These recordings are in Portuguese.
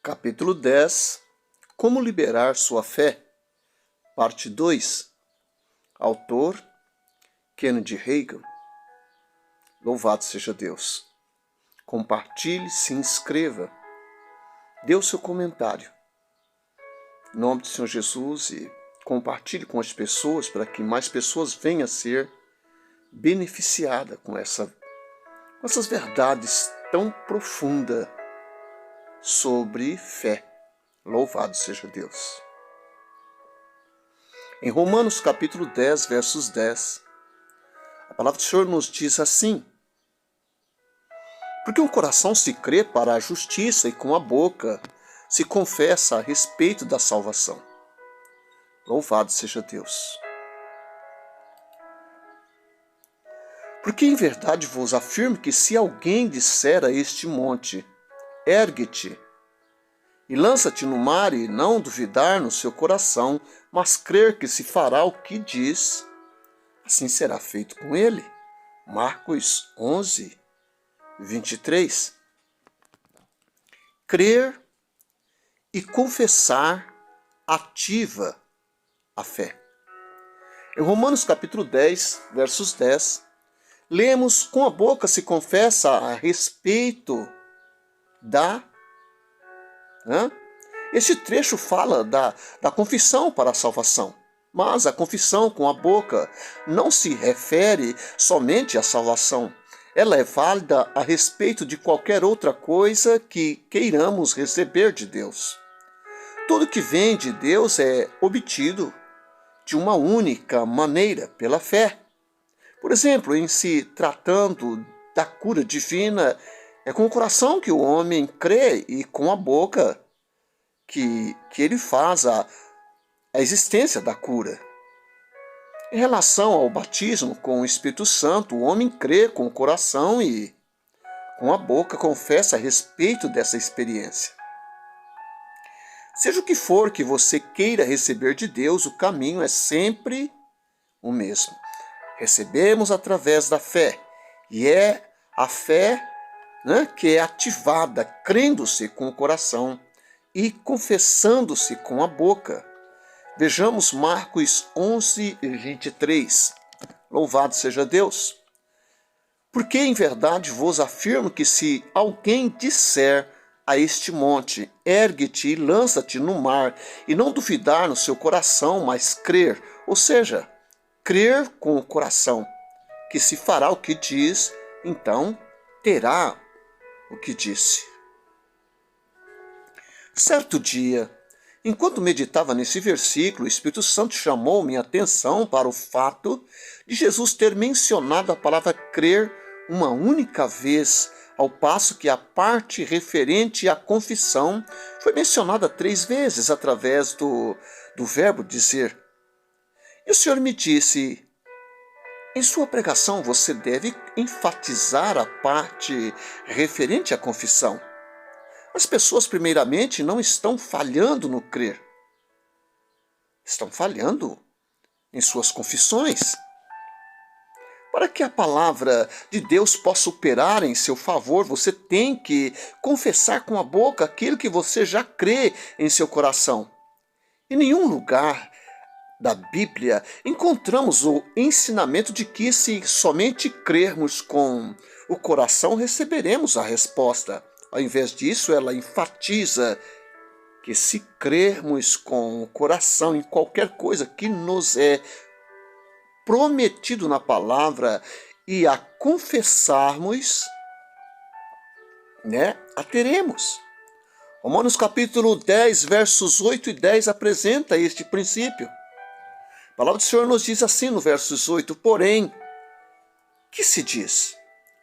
Capítulo 10. Como liberar sua fé? Parte 2. Autor Kennedy Hagin. Louvado seja Deus. Compartilhe, se inscreva. Dê o seu comentário. Em nome do Senhor Jesus, e compartilhe com as pessoas para que mais pessoas venham a ser beneficiadas com essas verdades tão profundas sobre fé. Louvado seja Deus. Em Romanos capítulo 10, versos 10, a palavra do Senhor nos diz assim: porque o coração se crê para a justiça e com a boca se confessa a respeito da salvação. Louvado seja Deus. Porque em verdade vos afirmo que se alguém disser a este monte, ergue-te e lança-te no mar, e não duvidar no seu coração, mas crer que se fará o que diz, assim será feito com ele. Marcos 11, 23. Crer e confessar ativa a fé. Em Romanos capítulo 10, versos 10, lemos: com a boca se confessa a respeito da... Este trecho fala da confissão para a salvação, mas a confissão com a boca não se refere somente à salvação. Ela é válida a respeito de qualquer outra coisa que queiramos receber de Deus. Tudo que vem de Deus é obtido de uma única maneira, pela fé. Por exemplo, em se tratando da cura divina, é com o coração que o homem crê e com a boca que ele faz a existência da cura. Em relação ao batismo com o Espírito Santo, o homem crê com o coração e com a boca confessa a respeito dessa experiência. Seja o que for que você queira receber de Deus, o caminho é sempre o mesmo. Recebemos através da fé, e é a fé que é ativada crendo-se com o coração e confessando-se com a boca. Vejamos Marcos 11, 23. Louvado seja Deus. Porque em verdade vos afirmo que se alguém disser a este monte, ergue-te e lança-te no mar, e não duvidar no seu coração, mas crer, ou seja, crer com o coração, que se fará o que diz, então terá o que disse. Certo dia, enquanto meditava nesse versículo, o Espírito Santo chamou minha atenção para o fato de Jesus ter mencionado a palavra crer uma única vez, ao passo que a parte referente à confissão foi mencionada 3 vezes através do verbo dizer. E o Senhor me disse: em sua pregação você deve enfatizar a parte referente à confissão. As pessoas, primeiramente, não estão falhando no crer. Estão falhando em suas confissões. Para que a palavra de Deus possa operar em seu favor, você tem que confessar com a boca aquilo que você já crê em seu coração. Em nenhum lugar da Bíblia encontramos o ensinamento de que se somente crermos com o coração receberemos a resposta. Ao invés disso, ela enfatiza que se crermos com o coração em qualquer coisa que nos é prometido na palavra e a confessarmos, a teremos. Romanos capítulo 10, versos 8 e 10 apresenta este princípio. A palavra do Senhor nos diz assim no versos 8, porém, que se diz?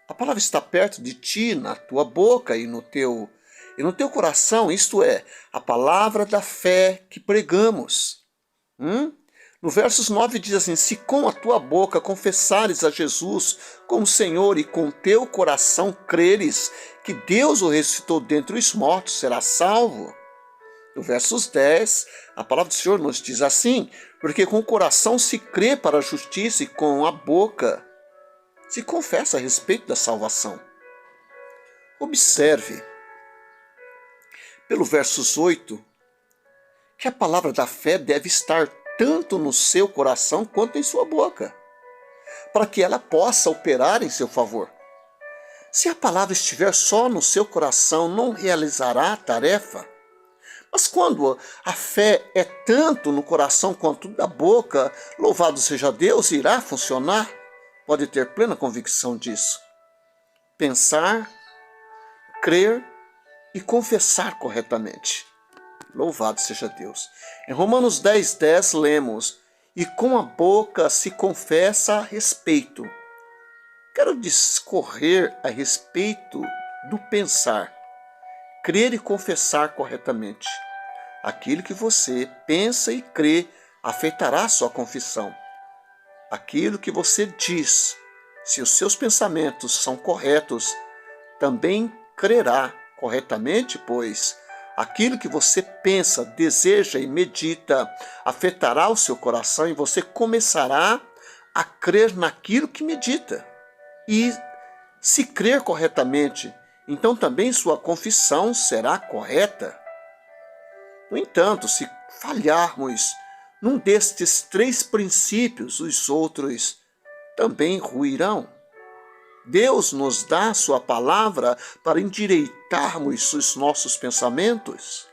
A palavra está perto de ti, na tua boca e no teu coração, isto é, a palavra da fé que pregamos. No versos 9 diz assim: se com a tua boca confessares a Jesus como Senhor e com teu coração creres que Deus o ressuscitou dentre os mortos, serás salvo. No versos 10, a palavra do Senhor nos diz assim: porque com o coração se crê para a justiça e com a boca se confessa a respeito da salvação. Observe, pelo versos 8, que a palavra da fé deve estar tanto no seu coração quanto em sua boca, para que ela possa operar em seu favor. Se a palavra estiver só no seu coração, não realizará a tarefa. Mas quando a fé é tanto no coração quanto na boca, louvado seja Deus, irá funcionar. Pode ter plena convicção disso. Pensar, crer e confessar corretamente. Louvado seja Deus. Em Romanos 10:10 lemos: e com a boca se confessa a respeito. Quero discorrer a respeito do pensar, crer e confessar corretamente. Aquilo que você pensa e crê afetará a sua confissão. Aquilo que você diz, se os seus pensamentos são corretos, também crerá corretamente, pois aquilo que você pensa, deseja e medita afetará o seu coração e você começará a crer naquilo que medita. E se crer corretamente, então também sua confissão será correta. No entanto, se falharmos num destes 3 princípios, os outros também ruirão. Deus nos dá a sua palavra para endireitarmos os nossos pensamentos.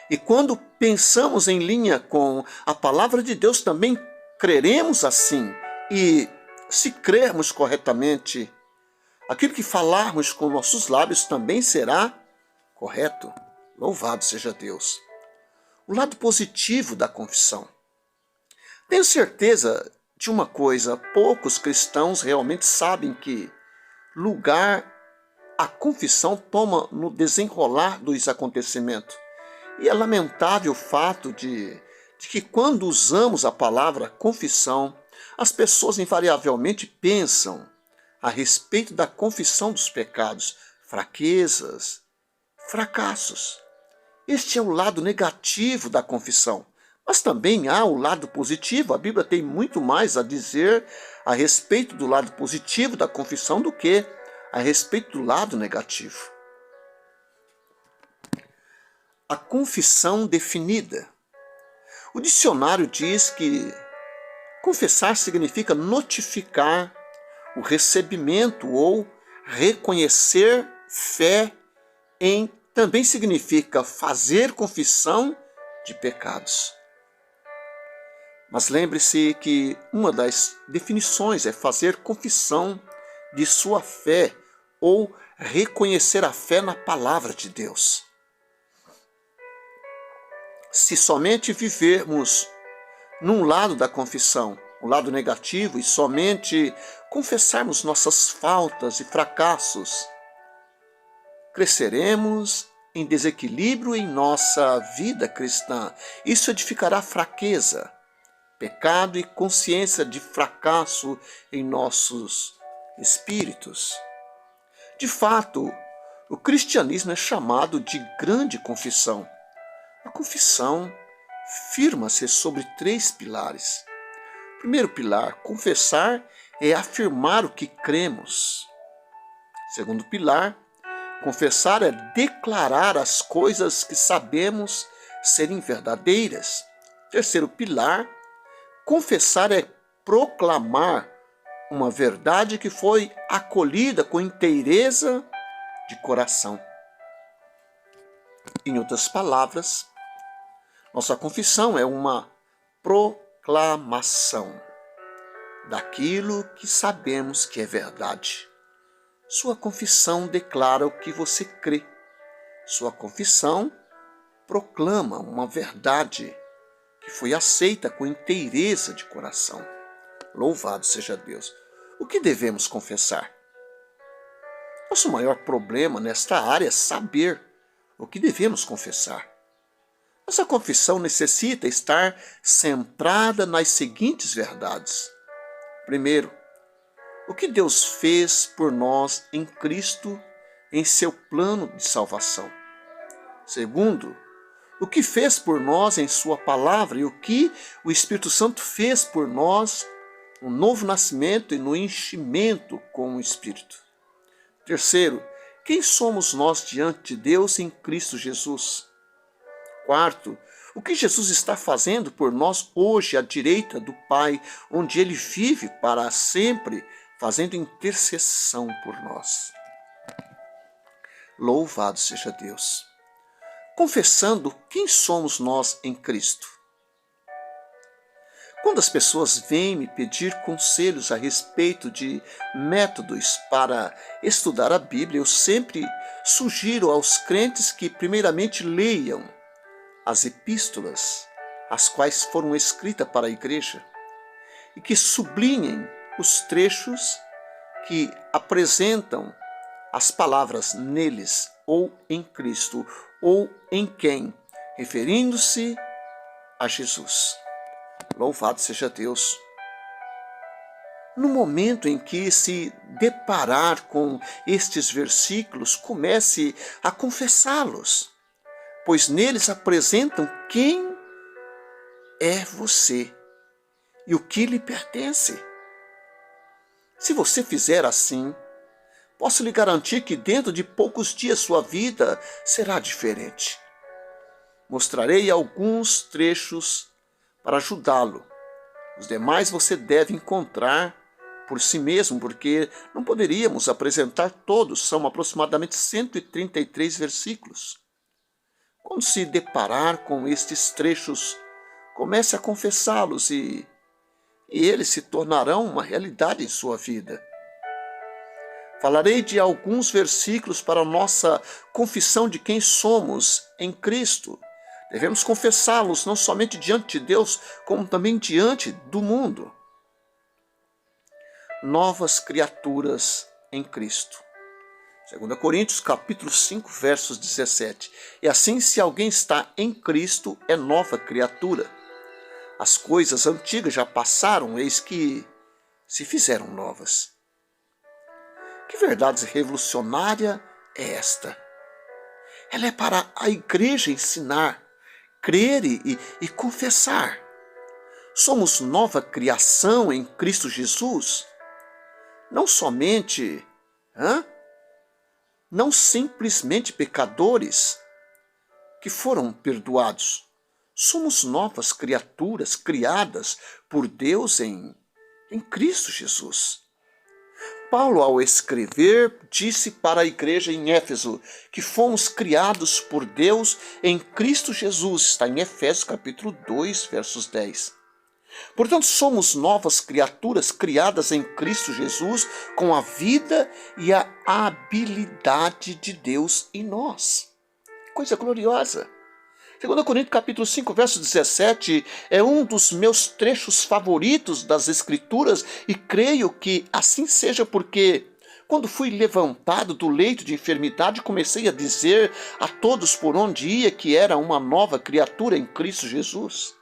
E quando pensamos em linha com a palavra de Deus, também creremos assim. E se crermos corretamente, aquilo que falarmos com nossos lábios também será correto. Louvado seja Deus. O lado positivo da confissão. Tenho certeza de uma coisa: poucos cristãos realmente sabem que lugar a confissão toma no desenrolar dos acontecimentos. E é lamentável o fato de que quando usamos a palavra confissão, as pessoas invariavelmente pensam a respeito da confissão dos pecados, fraquezas, fracassos. Este é o lado negativo da confissão. Mas também há o lado positivo. A Bíblia tem muito mais a dizer a respeito do lado positivo da confissão do que a respeito do lado negativo. A confissão definida. O dicionário diz que confessar significa notificar o recebimento ou reconhecer fé em. Também significa fazer confissão de pecados. Mas lembre-se que uma das definições é fazer confissão de sua fé ou reconhecer a fé na palavra de Deus. Se somente vivermos num lado da confissão, o lado negativo, e somente confessarmos nossas faltas e fracassos, cresceremos em desequilíbrio em nossa vida cristã. Isso edificará fraqueza, pecado e consciência de fracasso em nossos espíritos. De fato, o cristianismo é chamado de grande confissão. A confissão firma-se sobre 3 pilares. Primeiro pilar, confessar é afirmar o que cremos. Segundo pilar, confessar é declarar as coisas que sabemos serem verdadeiras. Terceiro pilar, confessar é proclamar uma verdade que foi acolhida com inteireza de coração. Em outras palavras, nossa confissão é uma proclamação daquilo que sabemos que é verdade. Sua confissão declara o que você crê. Sua confissão proclama uma verdade que foi aceita com inteireza de coração. Louvado seja Deus. O que devemos confessar? Nosso maior problema nesta área é saber o que devemos confessar. Nossa confissão necessita estar centrada nas seguintes verdades. Primeiro, o que Deus fez por nós em Cristo em seu plano de salvação. Segundo, o que fez por nós em sua palavra e o que o Espírito Santo fez por nós no novo nascimento e no enchimento com o Espírito. Terceiro, quem somos nós diante de Deus em Cristo Jesus? Quarto, o que Jesus está fazendo por nós hoje à direita do Pai, onde Ele vive para sempre, fazendo intercessão por nós. Louvado seja Deus! Confessando quem somos nós em Cristo. Quando as pessoas vêm me pedir conselhos a respeito de métodos para estudar a Bíblia, eu sempre sugiro aos crentes que primeiramente leiam as epístolas, as quais foram escritas para a igreja, e que sublinhem os trechos que apresentam as palavras neles, ou em Cristo, ou em quem, referindo-se a Jesus. Louvado seja Deus! No momento em que se deparar com estes versículos, comece a confessá-los, pois neles apresentam quem é você e o que lhe pertence. Se você fizer assim, posso lhe garantir que dentro de poucos dias sua vida será diferente. Mostrarei alguns trechos para ajudá-lo. Os demais você deve encontrar por si mesmo, porque não poderíamos apresentar todos, são aproximadamente 133 versículos. Quando se deparar com estes trechos, comece a confessá-los e eles se tornarão uma realidade em sua vida. Falarei de alguns versículos para a nossa confissão de quem somos em Cristo. Devemos confessá-los não somente diante de Deus, como também diante do mundo. Novas criaturas em Cristo. 2 Coríntios capítulo 5, versos 17. E assim, se alguém está em Cristo, é nova criatura. As coisas antigas já passaram, eis que se fizeram novas. Que verdade revolucionária é esta? Ela é para a igreja ensinar, crer e confessar. Somos nova criação em Cristo Jesus. Não somente, não simplesmente pecadores que foram perdoados. Somos novas criaturas criadas por Deus em Cristo Jesus. Paulo, ao escrever, disse para a igreja em Éfeso que fomos criados por Deus em Cristo Jesus. Está em Efésios capítulo 2, versos 10. Portanto, somos novas criaturas criadas em Cristo Jesus com a vida e a habilidade de Deus em nós. Coisa gloriosa! 2 Coríntios capítulo 5, verso 17 é um dos meus trechos favoritos das Escrituras e creio que assim seja porque quando fui levantado do leito de enfermidade comecei a dizer a todos por onde ia que era uma nova criatura em Cristo Jesus.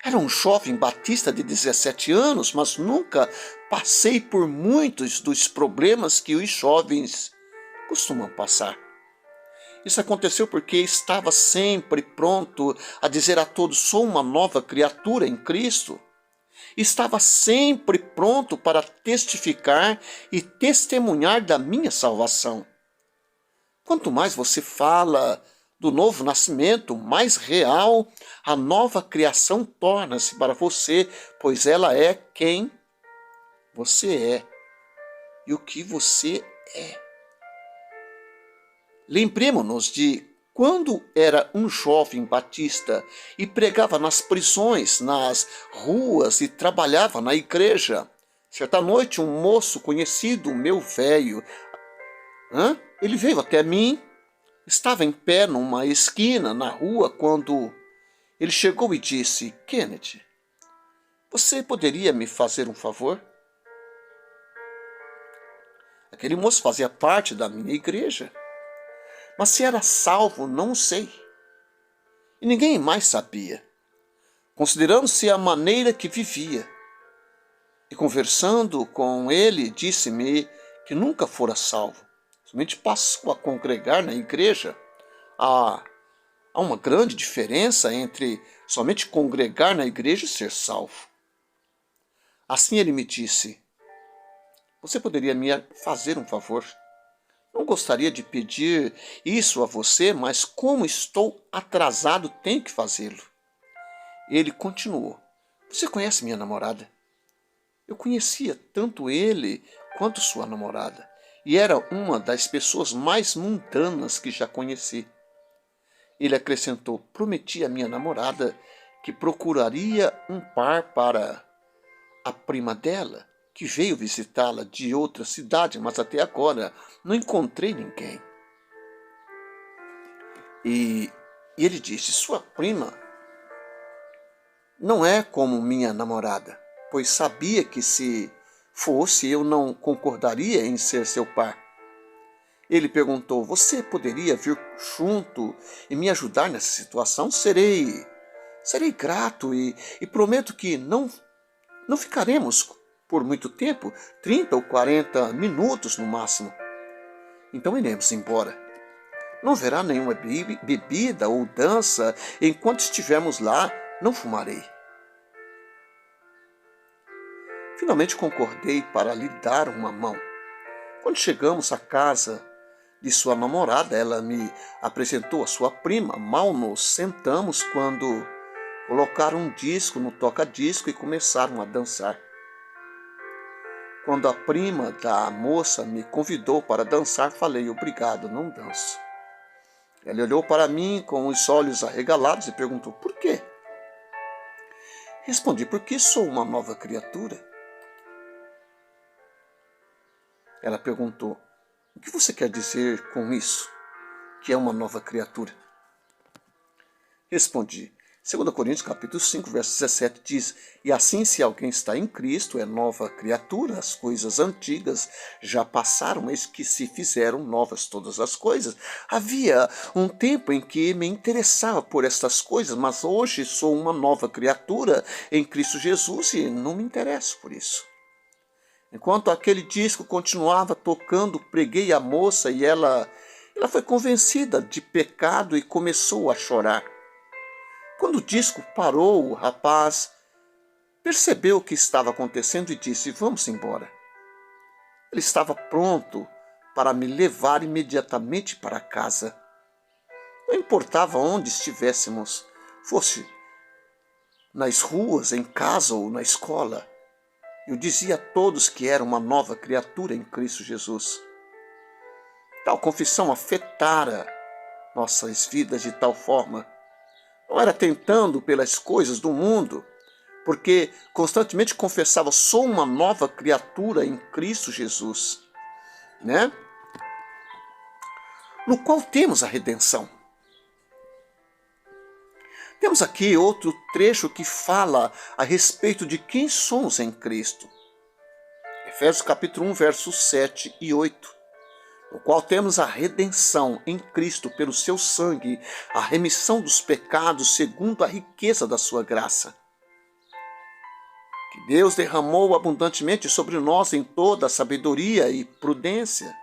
Era um jovem batista de 17 anos, mas nunca passei por muitos dos problemas que os jovens costumam passar. Isso aconteceu porque estava sempre pronto a dizer a todos: sou uma nova criatura em Cristo. Estava sempre pronto para testificar e testemunhar da minha salvação. Quanto mais você fala do novo nascimento, mais real a nova criação torna-se para você, pois ela é quem você é e o que você é. Lembremos-nos de quando era um jovem batista e pregava nas prisões, nas ruas e trabalhava na igreja. Certa noite, um moço conhecido, meu velho, ele veio até mim, estava em pé numa esquina na rua quando ele chegou e disse: Kenneth, você poderia me fazer um favor? Aquele moço fazia parte da minha igreja. Mas se era salvo, não sei. E ninguém mais sabia, considerando-se a maneira que vivia. E conversando com ele, disse-me que nunca fora salvo. Somente passou a congregar na igreja. Há uma grande diferença entre somente congregar na igreja e ser salvo. Assim ele me disse: você poderia me fazer um favor? Não gostaria de pedir isso a você, mas como estou atrasado, tenho que fazê-lo. Ele continuou: você conhece minha namorada? Eu conhecia tanto ele quanto sua namorada, e era uma das pessoas mais mundanas que já conheci. Ele acrescentou: prometi à minha namorada que procuraria um par para a prima dela, que veio visitá-la de outra cidade, mas até agora não encontrei ninguém. E ele disse: sua prima não é como minha namorada, pois sabia que se fosse eu não concordaria em ser seu par. Ele perguntou: você poderia vir junto e me ajudar nessa situação? Serei grato e prometo que não ficaremos por muito tempo, 30 ou 40 minutos no máximo. Então iremos embora. Não haverá nenhuma bebida ou dança. Enquanto estivermos lá, não fumarei. Finalmente concordei para lhe dar uma mão. Quando chegamos à casa de sua namorada, ela me apresentou a sua prima. Mal nos sentamos quando colocaram um disco no toca-disco e começaram a dançar. Quando a prima da moça me convidou para dançar, falei: obrigado, não danço. Ela olhou para mim com os olhos arregalados e perguntou: por quê? Respondi: porque sou uma nova criatura. Ela perguntou: o que você quer dizer com isso, que é uma nova criatura? Respondi: 2 Coríntios capítulo 5, verso 17 diz: e assim, se alguém está em Cristo, é nova criatura, as coisas antigas já passaram, eis que se fizeram novas todas as coisas. Havia um tempo em que me interessava por estas coisas, mas hoje sou uma nova criatura em Cristo Jesus e não me interesso por isso. Enquanto aquele disco continuava tocando, preguei à moça e ela foi convencida de pecado e começou a chorar. Quando o disco parou, o rapaz percebeu o que estava acontecendo e disse: vamos embora. Ele estava pronto para me levar imediatamente para casa. Não importava onde estivéssemos, fosse nas ruas, em casa ou na escola. Eu dizia a todos que era uma nova criatura em Cristo Jesus. Tal confissão afetara nossas vidas de tal forma. Não era tentando pelas coisas do mundo, porque constantemente confessava: sou uma nova criatura em Cristo Jesus, né? No qual temos a redenção. Temos aqui outro trecho que fala a respeito de quem somos em Cristo. Efésios capítulo 1, versos 7 e 8. No qual temos a redenção em Cristo pelo seu sangue, a remissão dos pecados segundo a riqueza da sua graça, que Deus derramou abundantemente sobre nós em toda a sabedoria e prudência.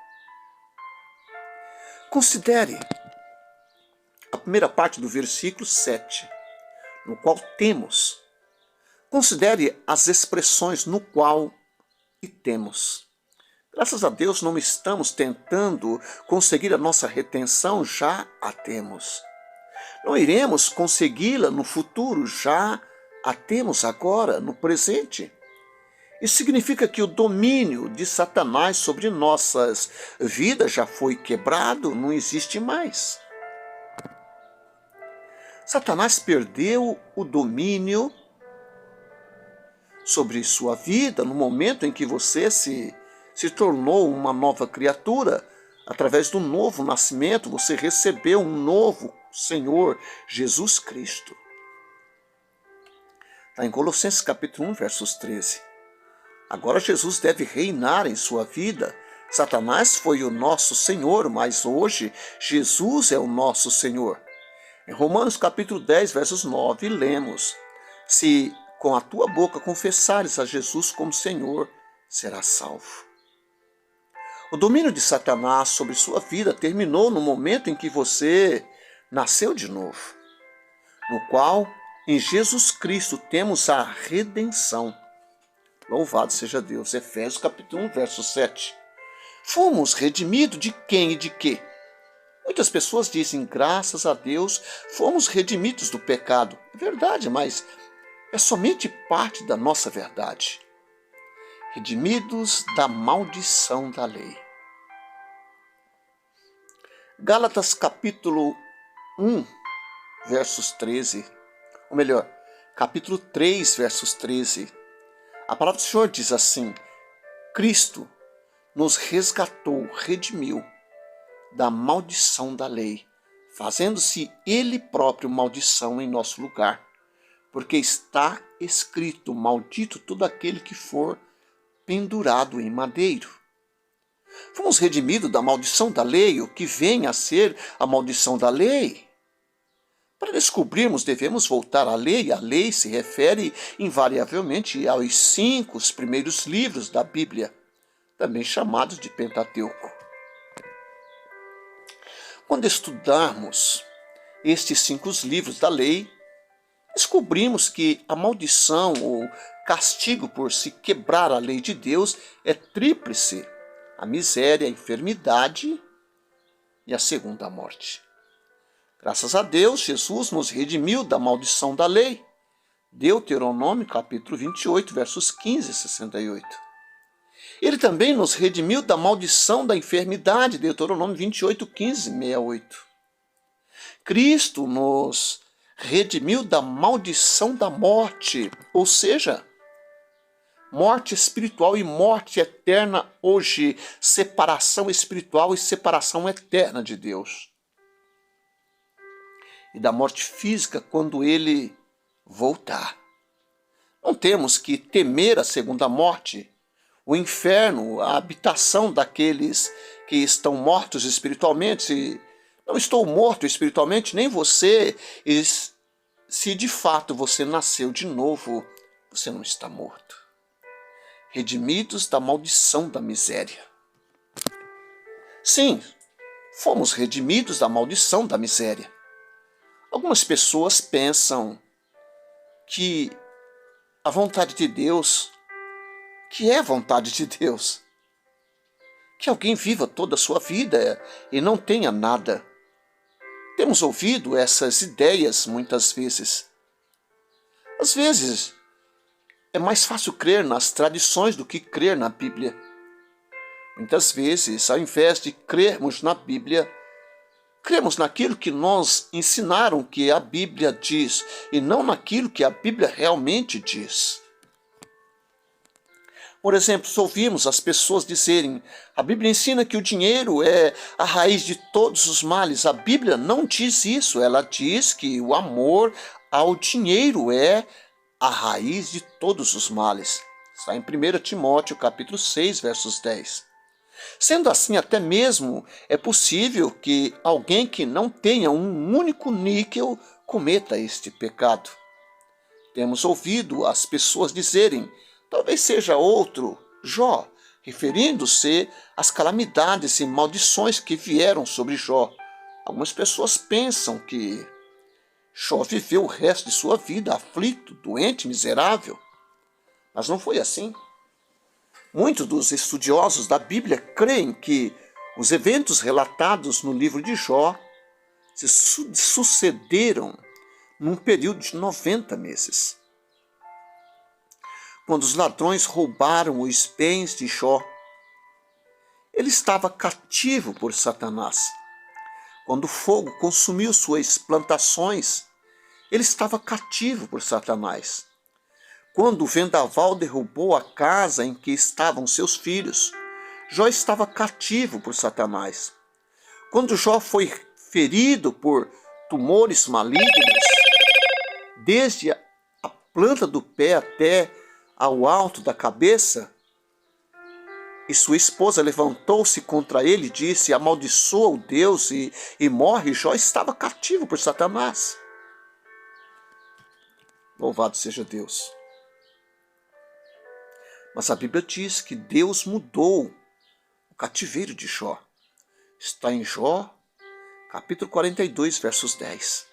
Considere a primeira parte do versículo 7, no qual temos. Considere as expressões no qual e temos. Graças a Deus não estamos tentando conseguir a nossa retenção, já a temos. Não iremos consegui-la no futuro, já a temos agora, no presente. Isso significa que o domínio de Satanás sobre nossas vidas já foi quebrado, não existe mais. Satanás perdeu o domínio sobre sua vida no momento em que você se tornou uma nova criatura. Através do novo nascimento, você recebeu um novo Senhor, Jesus Cristo. Está em Colossenses capítulo 1, versos 13. Agora Jesus deve reinar em sua vida. Satanás foi o nosso Senhor, mas hoje Jesus é o nosso Senhor. Em Romanos capítulo 10, versos 9, lemos: se com a tua boca confessares a Jesus como Senhor, serás salvo. O domínio de Satanás sobre sua vida terminou no momento em que você nasceu de novo, no qual, em Jesus Cristo, temos a redenção. Louvado seja Deus. Efésios capítulo 1, verso 7. Fomos redimidos de quem e de quê? Muitas pessoas dizem, graças a Deus, fomos redimidos do pecado. É verdade, mas é somente parte da nossa verdade. Redimidos da maldição da lei. Gálatas capítulo 1, versos 13. Ou melhor, capítulo 3, versos 13. A palavra do Senhor diz assim: Cristo nos resgatou, redimiu da maldição da lei, fazendo-se Ele próprio maldição em nosso lugar. Porque está escrito, maldito todo aquele que for pendurado em madeiro. Fomos redimidos da maldição da lei, o que vem a ser a maldição da lei. Para descobrirmos, devemos voltar à lei. A lei se refere invariavelmente aos 5 primeiros livros da Bíblia, também chamados de Pentateuco. Quando estudarmos estes 5 livros da lei, descobrimos que a maldição ou castigo por se quebrar a lei de Deus é tríplice: a miséria, a enfermidade e a segunda morte. Graças a Deus, Jesus nos redimiu da maldição da lei. Deuteronômio capítulo 28, versos 15 e 68. Ele também nos redimiu da maldição da enfermidade, Deuteronômio 28, 15 e 68. Cristo nos redimiu da maldição da morte, ou seja, morte espiritual e morte eterna hoje, separação espiritual e separação eterna de Deus. E da morte física quando ele voltar. Não temos que temer a segunda morte, o inferno, a habitação daqueles que estão mortos espiritualmente. Não estou morto espiritualmente, nem você. E se de fato você nasceu de novo, você não está morto. Redimidos da maldição da miséria. Sim, fomos redimidos da maldição da miséria. Algumas pessoas pensam que a vontade de Deus, que é a vontade de Deus, que alguém viva toda a sua vida e não tenha nada. Temos ouvido essas ideias muitas vezes. Às vezes, é mais fácil crer nas tradições do que crer na Bíblia. Muitas vezes, ao invés de crermos na Bíblia, cremos naquilo que nos ensinaram que a Bíblia diz e não naquilo que a Bíblia realmente diz. Por exemplo, ouvimos as pessoas dizerem: a Bíblia ensina que o dinheiro é a raiz de todos os males. A Bíblia não diz isso. Ela diz que o amor ao dinheiro é a raiz de todos os males. Está em 1 Timóteo capítulo 6, versos 10. Sendo assim, até mesmo é possível que alguém que não tenha um único níquel cometa este pecado. Temos ouvido as pessoas dizerem: talvez seja outro Jó, referindo-se às calamidades e maldições que vieram sobre Jó. Algumas pessoas pensam que Jó viveu o resto de sua vida aflito, doente, miserável. Mas não foi assim. Muitos dos estudiosos da Bíblia creem que os eventos relatados no livro de Jó se sucederam num período de 90 meses. Quando os ladrões roubaram os bens de Jó, ele estava cativo por Satanás. Quando o fogo consumiu suas plantações, ele estava cativo por Satanás. Quando o vendaval derrubou a casa em que estavam seus filhos, Jó estava cativo por Satanás. Quando Jó foi ferido por tumores malignos, desde a planta do pé até ao alto da cabeça, e sua esposa levantou-se contra ele e disse: amaldiçoa o Deus e morre. Jó estava cativo por Satanás. Louvado seja Deus. Mas a Bíblia diz que Deus mudou o cativeiro de Jó. Está em Jó, capítulo 42, versos 10.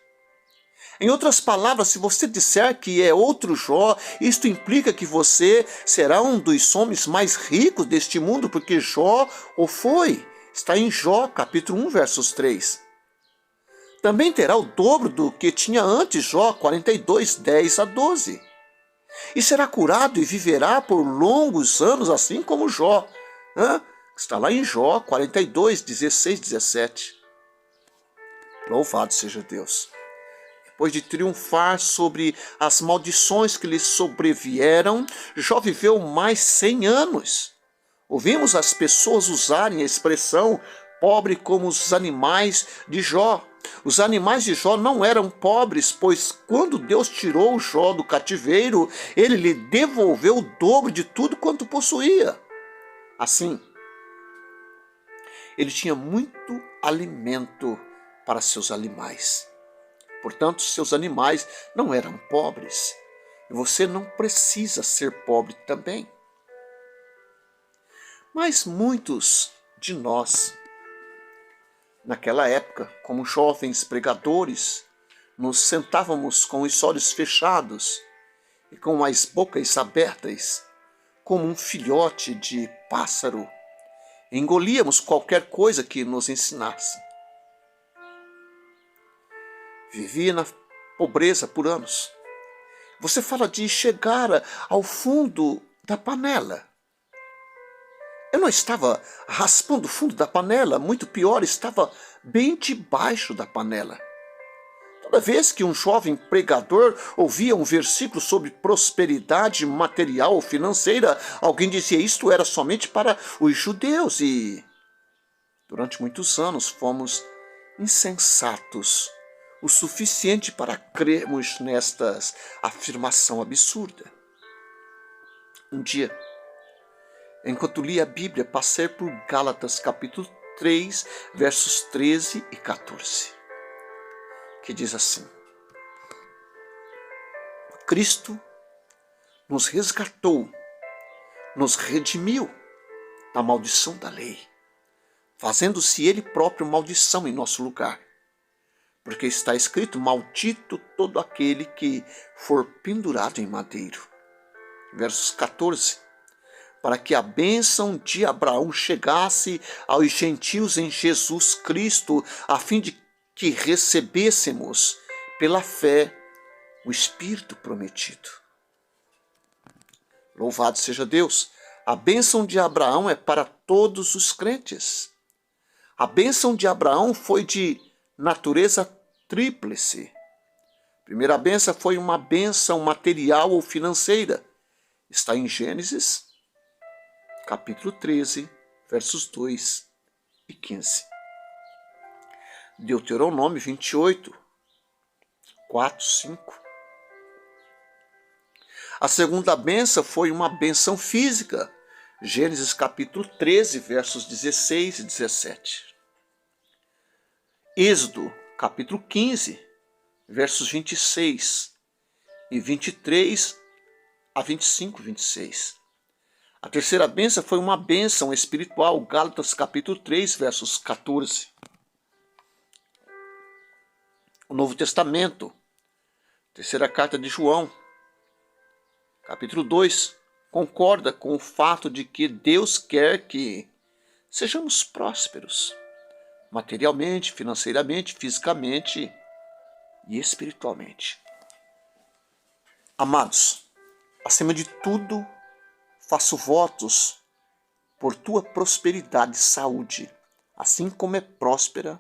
Em outras palavras, se você disser que é outro Jó, isto implica que você será um dos homens mais ricos deste mundo, porque Jó o foi. Está em Jó, capítulo 1, versos 3. Também terá o dobro do que tinha antes, Jó 42, 10 a 12. E será curado e viverá por longos anos, assim como Jó. Está lá em Jó 42, 16, 17. Louvado seja Deus. Depois de triunfar sobre as maldições que lhe sobrevieram, Jó viveu mais 100 anos. Ouvimos as pessoas usarem a expressão pobre como os animais de Jó. Os animais de Jó não eram pobres, pois quando Deus tirou Jó do cativeiro, ele lhe devolveu o dobro de tudo quanto possuía. Assim, ele tinha muito alimento para seus animais. Portanto, seus animais não eram pobres. E você não precisa ser pobre também. Mas muitos de nós, naquela época, como jovens pregadores, nos sentávamos com os olhos fechados e com as bocas abertas, como um filhote de pássaro, e engolíamos qualquer coisa que nos ensinasse. Vivia na pobreza por anos. Você fala de chegar ao fundo da panela. Eu não estava raspando o fundo da panela, muito pior, estava bem debaixo da panela. Toda vez que um jovem pregador ouvia um versículo sobre prosperidade material ou financeira, alguém dizia isto era somente para os judeus e, durante muitos anos, fomos insensatos o suficiente para crermos nesta afirmação absurda. Um dia, enquanto lia a Bíblia, passei por Gálatas capítulo 3, versos 13 e 14, que diz assim: Cristo nos resgatou, nos redimiu da maldição da lei, fazendo-se Ele próprio maldição em nosso lugar. Porque está escrito, maldito todo aquele que for pendurado em madeiro. Versos 14. Para que a bênção de Abraão chegasse aos gentios em Jesus Cristo, a fim de que recebêssemos, pela fé, o Espírito prometido. Louvado seja Deus! A bênção de Abraão é para todos os crentes. A bênção de Abraão foi de natureza tríplice. A primeira bênção foi uma bênção material ou financeira. Está em Gênesis, capítulo 13, versos 2 e 15. Deuteronômio 28, 4, 5. A segunda bênção foi uma bênção física. Gênesis capítulo 13, versos 16 e 17. Êxodo, capítulo 15, versos 26 e 23 a 25, 26. A terceira bênção foi uma bênção espiritual, Gálatas, capítulo 3, versos 14. O Novo Testamento, terceira carta de João, capítulo 2, concorda com o fato de que Deus quer que sejamos prósperos, materialmente, financeiramente, fisicamente e espiritualmente. Amados, acima de tudo, faço votos por tua prosperidade e saúde, assim como é próspera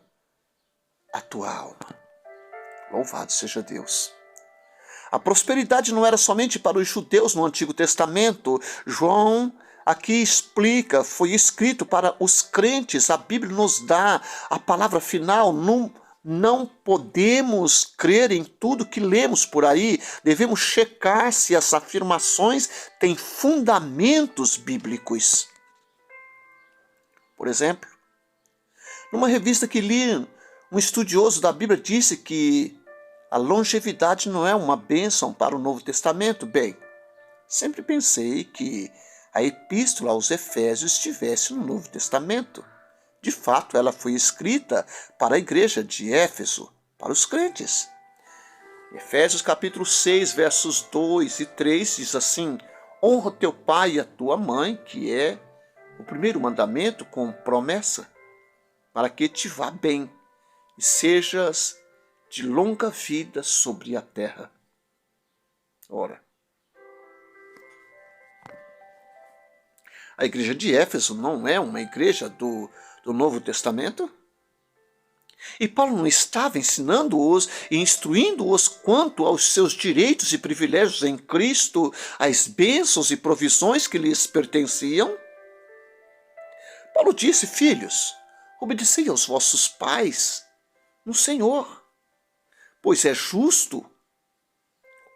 a tua alma. Louvado seja Deus. A prosperidade não era somente para os judeus no Antigo Testamento. João aqui explica, foi escrito para os crentes. A Bíblia nos dá a palavra final. Não podemos crer em tudo que lemos por aí. Devemos checar se as afirmações têm fundamentos bíblicos. Por exemplo, numa revista que li, um estudioso da Bíblia disse que a longevidade não é uma bênção para o Novo Testamento. Bem, sempre pensei que a epístola aos Efésios estivesse no Novo Testamento. De fato, ela foi escrita para a igreja de Éfeso, para os crentes. Efésios capítulo 6, versos 2 e 3 diz assim: honra teu pai e a tua mãe, que é o primeiro mandamento com promessa, para que te vá bem e sejas de longa vida sobre a terra. Ora, a igreja de Éfeso não é uma igreja do Novo Testamento? E Paulo não estava ensinando-os e instruindo-os quanto aos seus direitos e privilégios em Cristo, às bênçãos e provisões que lhes pertenciam? Paulo disse: filhos, obedecei aos vossos pais no Senhor, pois é justo.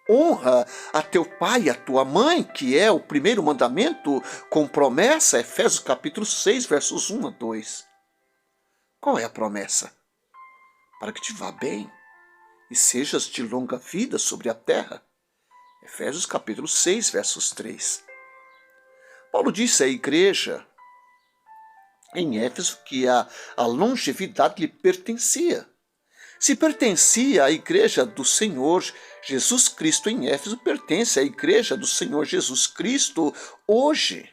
Honra a teu pai e a tua mãe, que é o primeiro mandamento com promessa, Efésios capítulo 6, versos 1 a 2. Qual é a promessa? Para que te vá bem e sejas de longa vida sobre a terra. Efésios capítulo 6, versos 3. Paulo disse à igreja em Éfeso que a longevidade lhe pertencia. Se pertencia à igreja do Senhor Jesus Cristo em Éfeso, pertence à igreja do Senhor Jesus Cristo hoje.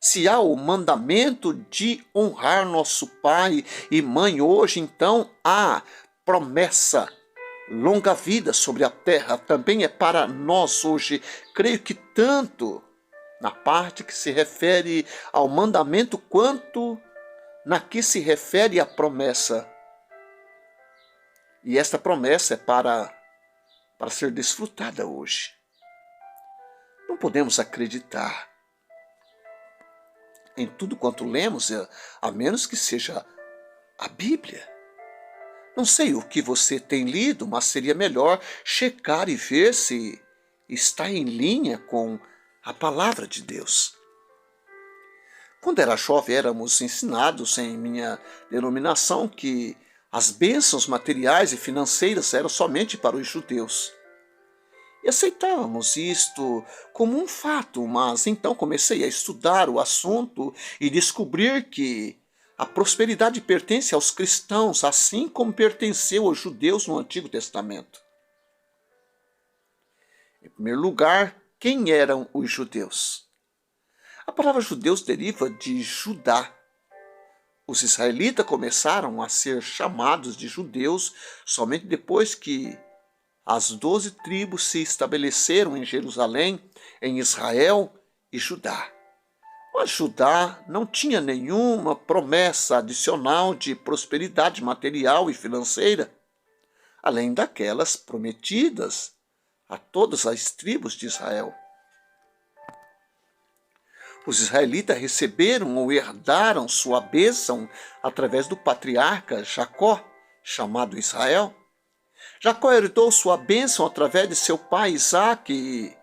Se há o mandamento de honrar nosso pai e mãe hoje, então há promessa, longa vida sobre a terra, também é para nós hoje. Creio que tanto na parte que se refere ao mandamento, quanto na que se refere à promessa. E esta promessa é para ser desfrutada hoje. Não podemos acreditar em tudo quanto lemos, a menos que seja a Bíblia. Não sei o que você tem lido, mas seria melhor checar e ver se está em linha com a palavra de Deus. Quando era jovem, éramos ensinados em minha denominação que as bênçãos materiais e financeiras eram somente para os judeus. E aceitávamos isto como um fato, mas então comecei a estudar o assunto e descobrir que a prosperidade pertence aos cristãos, assim como pertenceu aos judeus no Antigo Testamento. Em primeiro lugar, quem eram os judeus? A palavra judeus deriva de Judá. Os israelitas começaram a ser chamados de judeus somente depois que as 12 tribos se estabeleceram em Jerusalém, em Israel e Judá. Mas Judá não tinha nenhuma promessa adicional de prosperidade material e financeira, além daquelas prometidas a todas as tribos de Israel. Os israelitas receberam ou herdaram sua bênção através do patriarca Jacó, chamado Israel. Jacó herdou sua bênção através de seu pai Isaque, e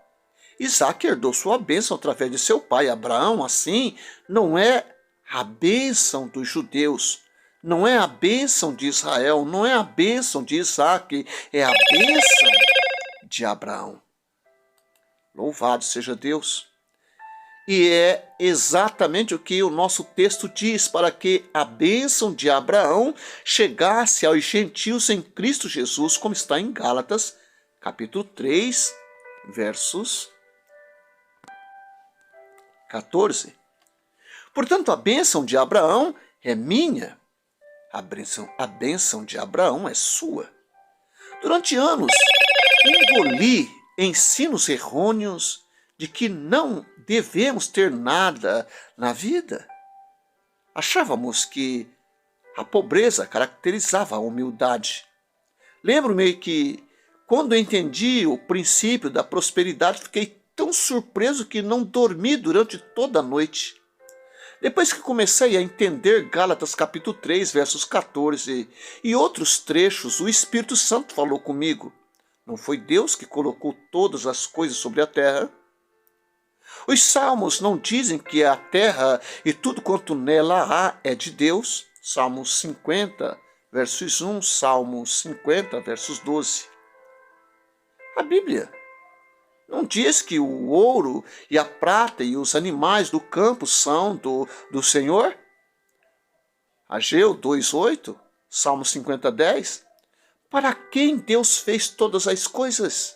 Isaque herdou sua bênção através de seu pai Abraão. Assim, não é a bênção dos judeus, não é a bênção de Israel, não é a bênção de Isaque, é a bênção de Abraão. Louvado seja Deus! E é exatamente o que o nosso texto diz, para que a bênção de Abraão chegasse aos gentios em Cristo Jesus, como está em Gálatas, capítulo 3, versos 14. Portanto, a bênção de Abraão é minha, a bênção de Abraão é sua. Durante anos, engoli ensinos errôneos de que não devemos ter nada na vida. Achávamos que a pobreza caracterizava a humildade. Lembro-me que, quando entendi o princípio da prosperidade, fiquei tão surpreso que não dormi durante toda a noite. Depois que comecei a entender Gálatas capítulo 3, versos 14 e outros trechos, o Espírito Santo falou comigo. Não foi Deus que colocou todas as coisas sobre a terra? Os salmos não dizem que a terra e tudo quanto nela há é de Deus? Salmos 50, versos 1, Salmos 50, versos 12. A Bíblia não diz que o ouro e a prata e os animais do campo são do Senhor? Ageu 2:8, Salmo 50:10. Para quem Deus fez todas as coisas?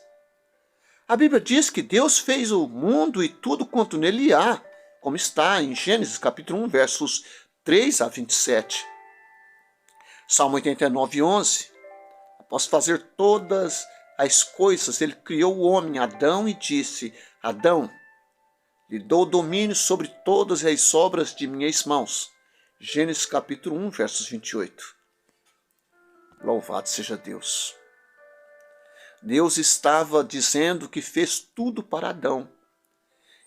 A Bíblia diz que Deus fez o mundo e tudo quanto nele há, como está em Gênesis capítulo 1, versos 3 a 27. Salmo 89, 11. Após fazer todas as coisas, ele criou o homem, Adão, e disse: Adão, lhe dou domínio sobre todas as obras de minhas mãos. Gênesis capítulo 1, versos 28. Louvado seja Deus. Deus estava dizendo que fez tudo para Adão.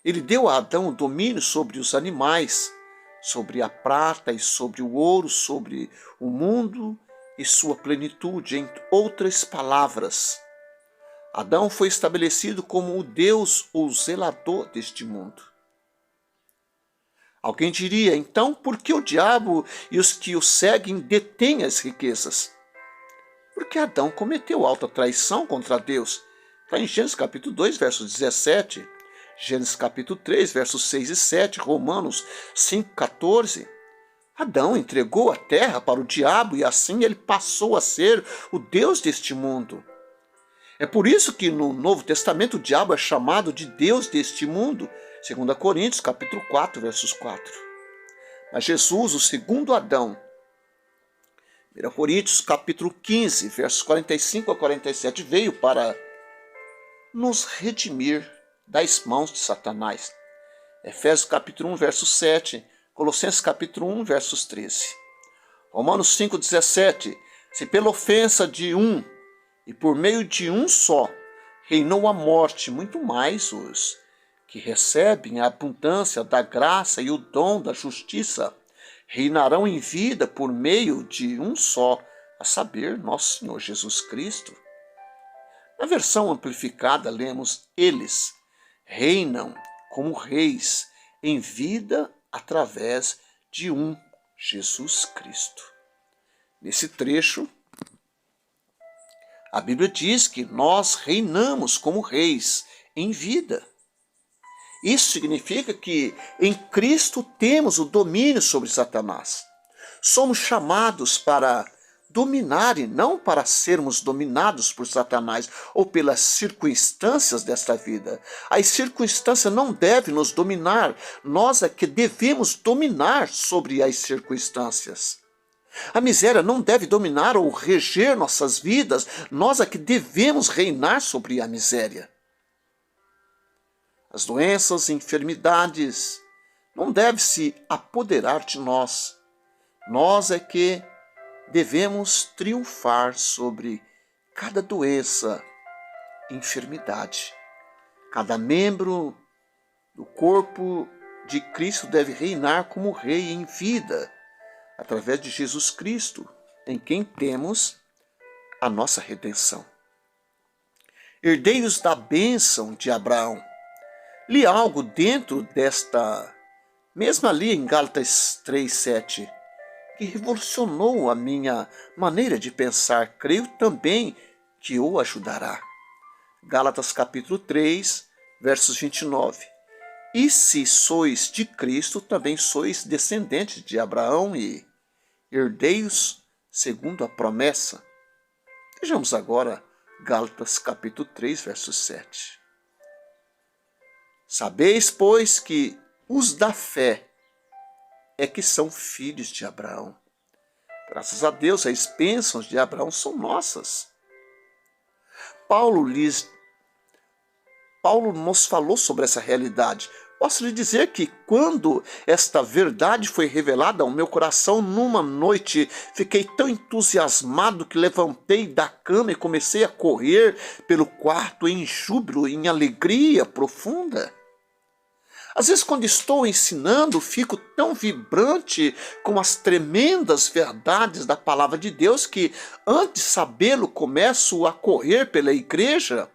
Ele deu a Adão o domínio sobre os animais, sobre a prata e sobre o ouro, sobre o mundo e sua plenitude. Em outras palavras, Adão foi estabelecido como o Deus, o zelador deste mundo. Alguém diria, então, por que o diabo e os que o seguem detêm as riquezas? Porque Adão cometeu alta traição contra Deus. Está em Gênesis capítulo 2, verso 17, Gênesis capítulo 3, versos 6 e 7, Romanos 5, 14. Adão entregou a terra para o diabo e assim ele passou a ser o Deus deste mundo. É por isso que no Novo Testamento o diabo é chamado de Deus deste mundo, 2 Coríntios capítulo 4, versos 4. Mas Jesus, o segundo Adão, 1 Coríntios capítulo 15, versos 45 a 47, veio para nos redimir das mãos de Satanás. Efésios capítulo 1, verso 7, Colossenses capítulo 1, versos 13. Romanos 5, 17, se pela ofensa de um e por meio de um só reinou a morte, muito mais os que recebem a abundância da graça e o dom da justiça reinarão em vida por meio de um só, a saber, nosso Senhor Jesus Cristo. Na versão amplificada, lemos: eles reinam como reis em vida através de um Jesus Cristo. Nesse trecho, a Bíblia diz que nós reinamos como reis em vida. Isso significa que em Cristo temos o domínio sobre Satanás. Somos chamados para dominar e não para sermos dominados por Satanás ou pelas circunstâncias desta vida. As circunstâncias não devem nos dominar, nós é que devemos dominar sobre as circunstâncias. A miséria não deve dominar ou reger nossas vidas, nós é que devemos reinar sobre a miséria. As doenças e enfermidades não devem se apoderar de nós. Nós é que devemos triunfar sobre cada doença e enfermidade. Cada membro do corpo de Cristo deve reinar como rei em vida, através de Jesus Cristo, em quem temos a nossa redenção. Herdeiros da bênção de Abraão. Li algo dentro desta, mesmo ali em Gálatas 3:7, que revolucionou a minha maneira de pensar. Creio também que o ajudará. Gálatas capítulo 3, versos 29. E se sois de Cristo, também sois descendentes de Abraão e herdeiros segundo a promessa. Vejamos agora Gálatas capítulo 3, verso 7. Sabeis, pois, que os da fé é que são filhos de Abraão. Graças a Deus, as bênçãos de Abraão são nossas. Paulo nos falou sobre essa realidade. Posso lhe dizer que quando esta verdade foi revelada ao meu coração numa noite, fiquei tão entusiasmado que levantei da cama e comecei a correr pelo quarto em júbilo, em alegria profunda. Às vezes, quando estou ensinando, fico tão vibrante com as tremendas verdades da palavra de Deus que, antes de sabê-lo, começo a correr pela igreja.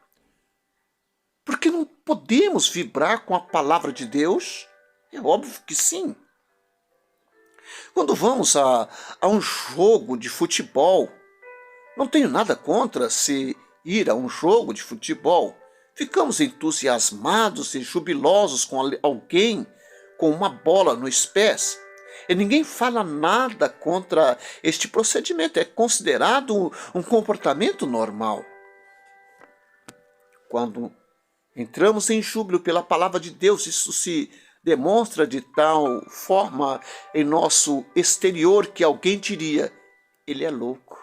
Porque não podemos vibrar com a palavra de Deus? É óbvio que sim. Quando vamos a um jogo de futebol, não tenho nada contra se ir a um jogo de futebol. Ficamos entusiasmados e jubilosos com alguém com uma bola nos pés. E ninguém fala nada contra este procedimento, é considerado um comportamento normal. Quando entramos em júbilo pela palavra de Deus, isso se demonstra de tal forma em nosso exterior que alguém diria: ele é louco.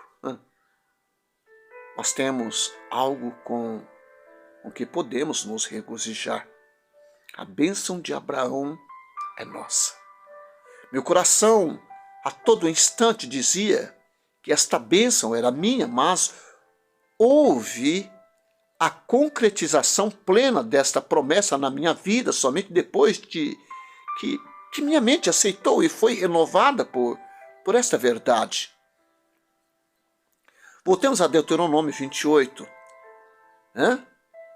Nós temos algo com o que podemos nos regozijar. A bênção de Abraão é nossa. Meu coração a todo instante dizia que esta bênção era minha, mas houve a concretização plena desta promessa na minha vida somente depois que minha mente aceitou e foi renovada por esta verdade. Voltemos a Deuteronômio 28,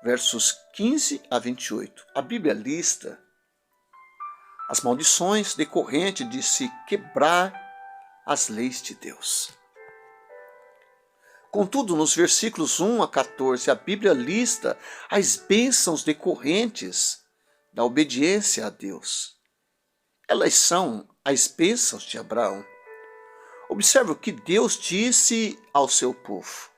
versos 15 a 28. A Bíblia lista as maldições decorrentes de se quebrar as leis de Deus. Contudo, nos versículos 1 a 14, a Bíblia lista as bênçãos decorrentes da obediência a Deus. Elas são as bênçãos de Abraão. Observe o que Deus disse ao seu povo.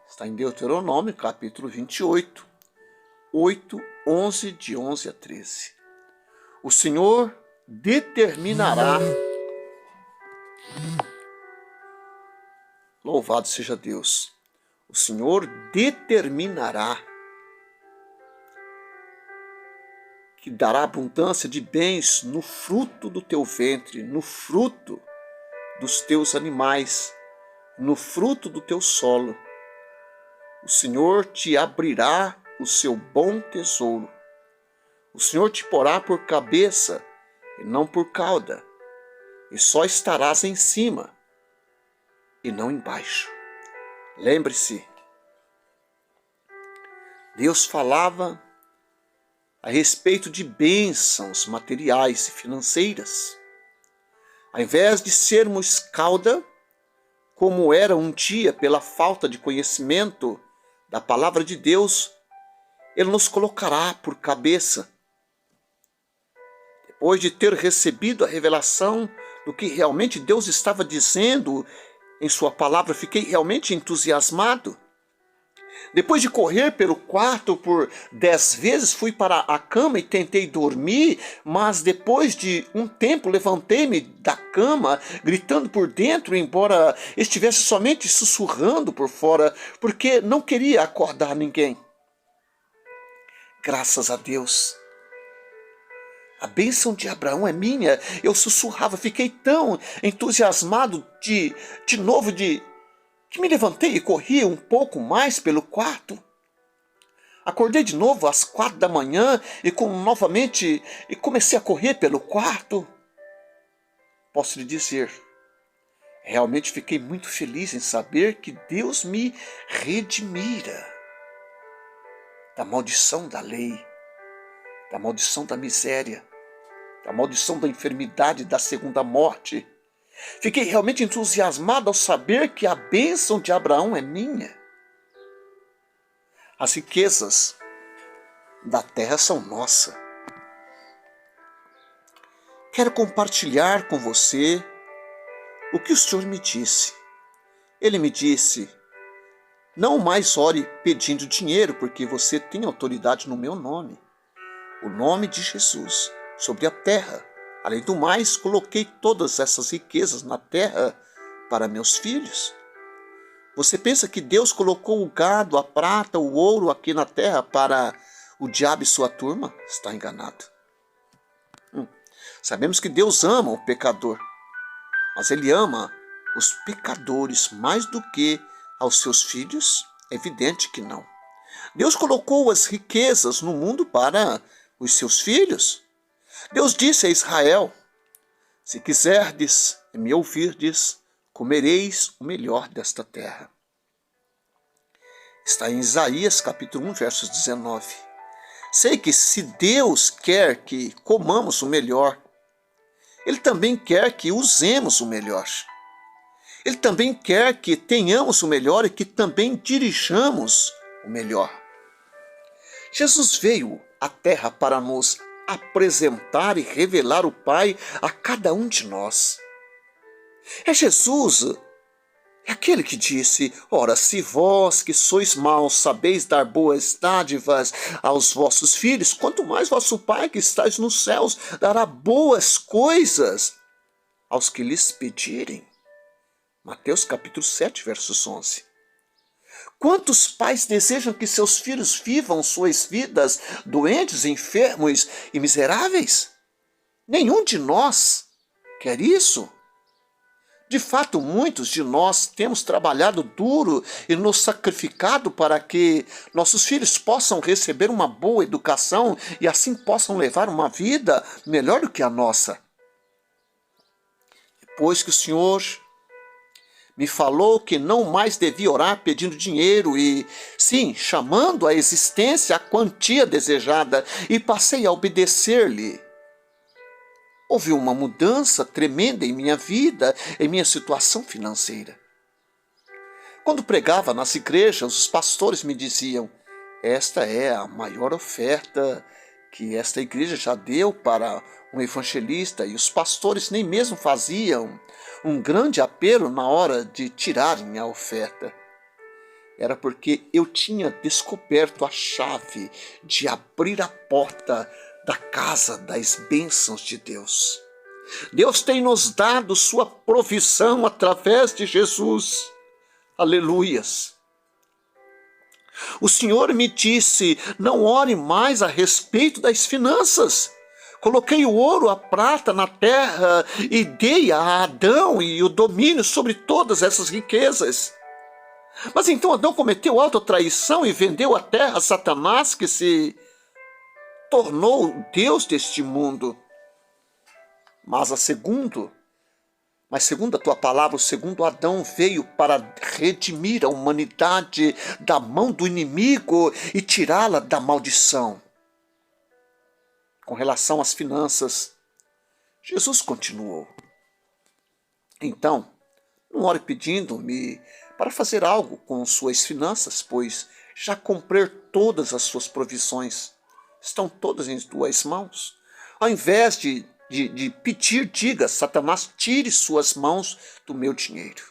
Está em Deuteronômio, capítulo 28, 8, 11, de 11 a 13. O Senhor determinará, louvado seja Deus, o Senhor determinará que dará abundância de bens no fruto do teu ventre, no fruto dos teus animais, no fruto do teu solo. O Senhor te abrirá o seu bom tesouro. O Senhor te porá por cabeça e não por cauda, e só estarás em cima e não embaixo. Lembre-se, Deus falava a respeito de bênçãos materiais e financeiras. Ao invés de sermos cauda, como era um dia pela falta de conhecimento da palavra de Deus, Ele nos colocará por cabeça. Depois de ter recebido a revelação do que realmente Deus estava dizendo em sua palavra, fiquei realmente entusiasmado. Depois de correr pelo quarto por 10 vezes, fui para a cama e tentei dormir, mas depois de um tempo levantei-me da cama, gritando por dentro, embora estivesse somente sussurrando por fora, porque não queria acordar ninguém. Graças a Deus. A bênção de Abraão é minha. Eu sussurrava, fiquei tão entusiasmado de novo que me levantei e corri um pouco mais pelo quarto. Acordei de novo às 4 da manhã e comecei a correr pelo quarto. Posso lhe dizer, realmente fiquei muito feliz em saber que Deus me redimira da maldição da lei, da maldição da miséria, da maldição da enfermidade, da segunda morte. Fiquei realmente entusiasmado ao saber que a bênção de Abraão é minha. As riquezas da terra são nossas. Quero compartilhar com você o que o Senhor me disse. Ele me disse: não mais ore pedindo dinheiro, porque você tem autoridade no meu nome, o nome de Jesus, sobre a terra. Além do mais, coloquei todas essas riquezas na terra para meus filhos. Você pensa que Deus colocou o gado, a prata, o ouro aqui na terra para o diabo e sua turma? Está enganado. Sabemos que Deus ama o pecador, mas Ele ama os pecadores mais do que aos seus filhos? É evidente que não. Deus colocou as riquezas no mundo para os seus filhos. Deus disse a Israel: se quiserdes e me ouvirdes, comereis o melhor desta terra. Está em Isaías capítulo 1, versos 19. Sei que se Deus quer que comamos o melhor, Ele também quer que usemos o melhor. Ele também quer que tenhamos o melhor e que também dirijamos o melhor. Jesus veio à terra para nos apresentar e revelar o Pai a cada um de nós. É Jesus, é aquele que disse: ora, se vós que sois maus sabeis dar boas dádivas aos vossos filhos, quanto mais vosso Pai que estais nos céus dará boas coisas aos que lhes pedirem. Mateus capítulo 7, versos 11. Quantos pais desejam que seus filhos vivam suas vidas doentes, enfermos e miseráveis? Nenhum de nós quer isso. De fato, muitos de nós temos trabalhado duro e nos sacrificado para que nossos filhos possam receber uma boa educação e assim possam levar uma vida melhor do que a nossa. Depois que o Senhor me falou que não mais devia orar pedindo dinheiro e, sim, chamando à existência a quantia desejada, e passei a obedecer-lhe. Houve uma mudança tremenda em minha vida, em minha situação financeira. Quando pregava nas igrejas, os pastores me diziam: esta é a maior oferta que esta igreja já deu para um evangelista, e os pastores nem mesmo faziam um grande apelo na hora de tirarem a oferta. Era porque eu tinha descoberto a chave de abrir a porta da casa das bênçãos de Deus. Deus tem nos dado sua provisão através de Jesus. Aleluias! O Senhor me disse: não ore mais a respeito das finanças. Coloquei o ouro, a prata na terra e dei a Adão e o domínio sobre todas essas riquezas. Mas então Adão cometeu autotraição e vendeu a terra a Satanás, que se tornou o Deus deste mundo. Mas segundo a tua palavra, o segundo Adão veio para redimir a humanidade da mão do inimigo e tirá-la da maldição. Com relação às finanças, Jesus continuou: então, não ore pedindo-me para fazer algo com suas finanças, pois já comprei todas as suas provisões. Estão todas em tuas mãos. Ao invés de pedir, diga: Satanás, tire suas mãos do meu dinheiro.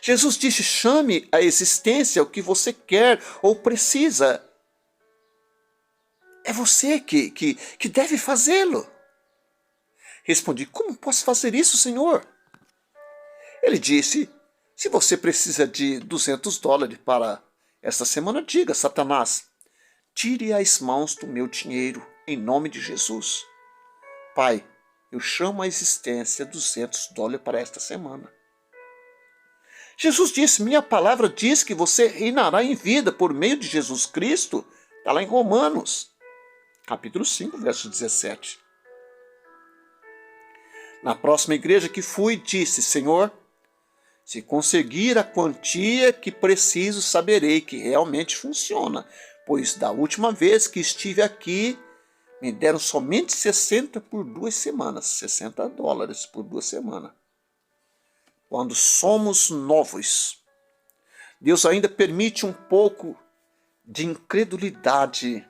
Jesus disse: chame à existência o que você quer ou precisa. É você que deve fazê-lo. Respondi: como posso fazer isso, Senhor? Ele disse: se você precisa de $200 para esta semana, diga: Satanás, tire as mãos do meu dinheiro, em nome de Jesus. Pai, eu chamo à existência $200 para esta semana. Jesus disse: minha palavra diz que você reinará em vida por meio de Jesus Cristo. Está lá em Romanos, capítulo 5, verso 17. Na próxima igreja que fui, disse: Senhor, se conseguir a quantia que preciso, saberei que realmente funciona, pois da última vez que estive aqui, me deram somente 60 por 2 semanas, $60 por 2 semanas. Quando somos novos, Deus ainda permite um pouco de incredulidade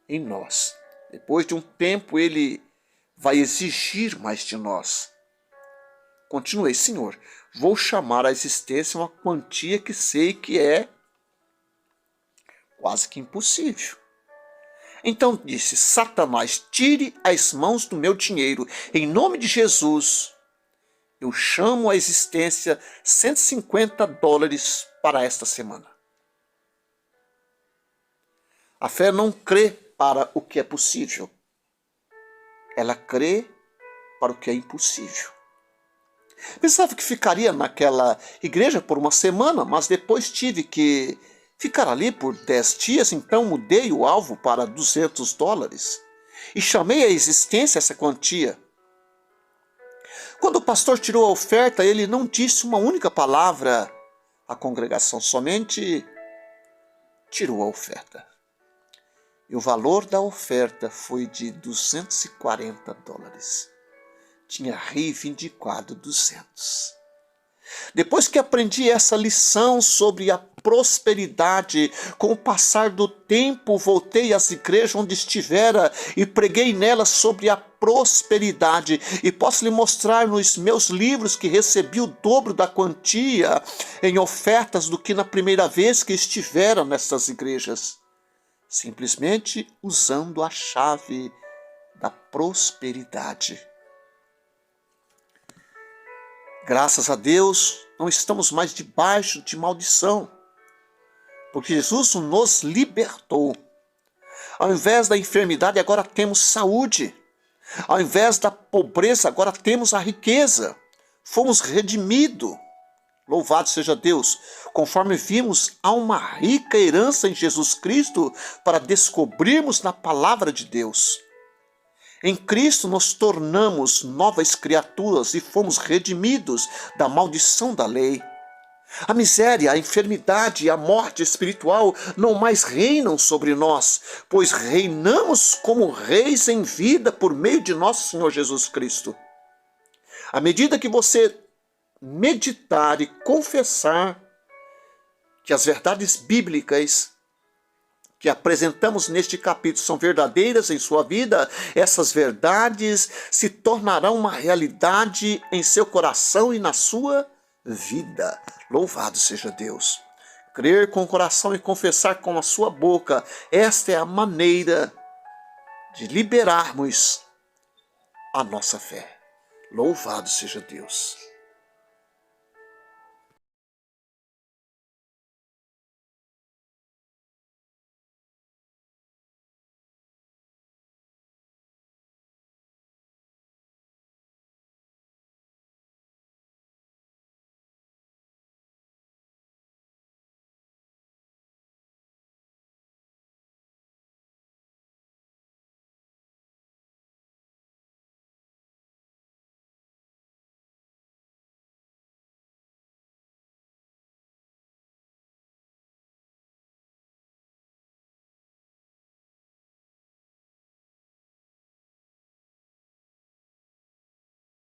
em nós. Depois de um tempo, Ele vai exigir mais de nós. Continuei: Senhor, vou chamar à existência uma quantia que sei que é quase que impossível. Então disse: Satanás, tire as mãos do meu dinheiro. Em nome de Jesus, eu chamo à existência $150 para esta semana. A fé não crê para o que é possível. Ela crê para o que é impossível. Pensava que ficaria naquela igreja por uma semana, mas depois tive que ficar ali por 10 dias, então mudei o alvo para $200 e chamei à existência essa quantia. Quando o pastor tirou a oferta, ele não disse uma única palavra à congregação, somente tirou a oferta. E o valor da oferta foi de $240. Tinha reivindicado 200. Depois que aprendi essa lição sobre a prosperidade. Com o passar do tempo, voltei às igrejas onde estivera e preguei nelas sobre a prosperidade. E posso lhe mostrar nos meus livros que recebi o dobro da quantia em ofertas do que na primeira vez que estivera nessas igrejas. Simplesmente usando a chave da prosperidade. Graças a Deus, não estamos mais debaixo de maldição, porque Jesus nos libertou. Ao invés da enfermidade, agora temos saúde. Ao invés da pobreza, agora temos a riqueza. Fomos redimidos. Louvado seja Deus. Conforme vimos, há uma rica herança em Jesus Cristo para descobrirmos na palavra de Deus. Em Cristo nos tornamos novas criaturas e fomos redimidos da maldição da lei. A miséria, a enfermidade e a morte espiritual não mais reinam sobre nós, pois reinamos como reis em vida por meio de nosso Senhor Jesus Cristo. À medida que você meditar e confessar que as verdades bíblicas que apresentamos neste capítulo são verdadeiras em sua vida, essas verdades se tornarão uma realidade em seu coração e na sua vida. Louvado seja Deus. Crer com o coração e confessar com a sua boca, esta é a maneira de liberarmos a nossa fé. Louvado seja Deus.